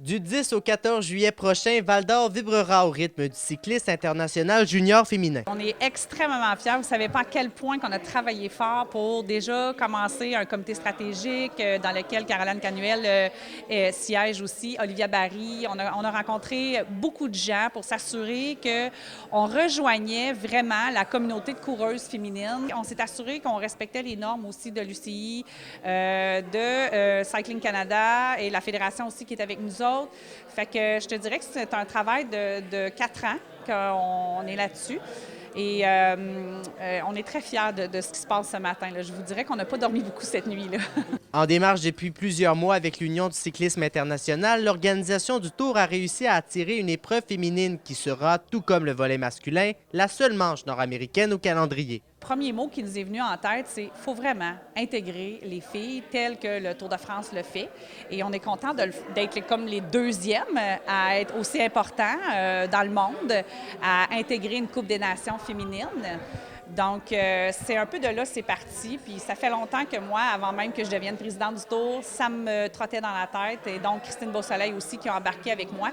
Du 10 au 14 juillet prochain, Val-d'Or vibrera au rythme du cyclisme international junior féminin. On est extrêmement fiers. Vous ne savez pas à quel point qu'on a travaillé fort pour déjà commencer un comité stratégique dans lequel Caroline Canuel siège aussi, Olivia Barry. On a rencontré beaucoup de gens pour s'assurer qu'on rejoignait vraiment la communauté de coureuses féminines. On s'est assuré qu'on respectait les normes aussi de l'UCI, de Cycling Canada et la fédération aussi qui est avec nous autres. Fait que je te dirais que c'est un travail de 4 ans qu'on est là-dessus. Et on est très fiers de ce qui se passe ce matin, là. Je vous dirais qu'on n'a pas dormi beaucoup cette nuit, là. En démarche depuis plusieurs mois avec l'Union du cyclisme international, l'organisation du Tour a réussi à attirer une épreuve féminine qui sera, tout comme le volet masculin, la seule manche nord-américaine au calendrier. Le premier mot qui nous est venu en tête, c'est qu'il faut vraiment intégrer les filles telles que le Tour de France le fait. Et on est content d'être comme les deuxièmes à être aussi importants dans le monde, à intégrer une Coupe des Nations féminine. Donc, c'est un peu de là, c'est parti. Puis ça fait longtemps que moi, avant même que je devienne présidente du Tour, ça me trottait dans la tête. Et donc, Christine Beausoleil aussi qui a embarqué avec moi.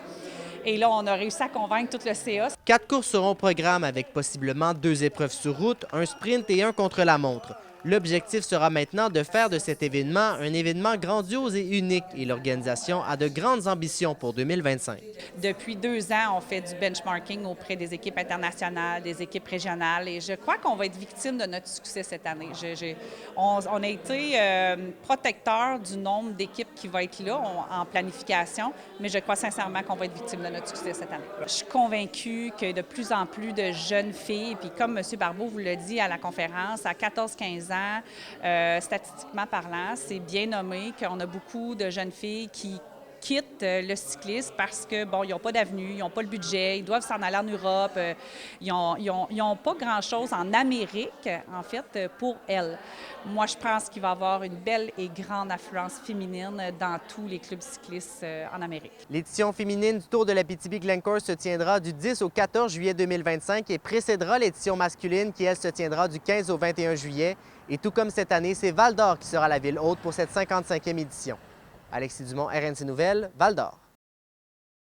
Et là, on a réussi à convaincre tout le CA. 4 courses seront au programme avec possiblement 2 épreuves sur route, un sprint et un contre-la-montre. L'objectif sera maintenant de faire de cet événement un événement grandiose et unique et l'organisation a de grandes ambitions pour 2025. Depuis 2 ans, on fait du benchmarking auprès des équipes internationales, des équipes régionales et je crois qu'on va être victime de notre succès cette année. On a été protecteur du nombre d'équipes qui va être là en planification, mais je crois sincèrement qu'on va être victime de notre succès cette année. Je suis convaincue que de plus en plus de jeunes filles, puis comme M. Barbeau vous l'a dit à la conférence, à 14-15 ans, statistiquement parlant, c'est bien nommé qu'on a beaucoup de jeunes filles qui quittent le cyclisme parce que bon, ils n'ont pas d'avenue, ils n'ont pas le budget, ils doivent s'en aller en Europe, ils n'ont pas grand-chose en Amérique, en fait, pour elles. Moi, je pense qu'il va y avoir une belle et grande affluence féminine dans tous les clubs cyclistes en Amérique. L'édition féminine du Tour de l'Abitibi-Glencoe se tiendra du 10 au 14 juillet 2025 et précédera l'édition masculine qui, elle, se tiendra du 15 au 21 juillet. Et tout comme cette année, c'est Val-d'Or qui sera la ville hôte pour cette 55e édition. Alexis Dumont, RNC Nouvelles, Val-d'Or.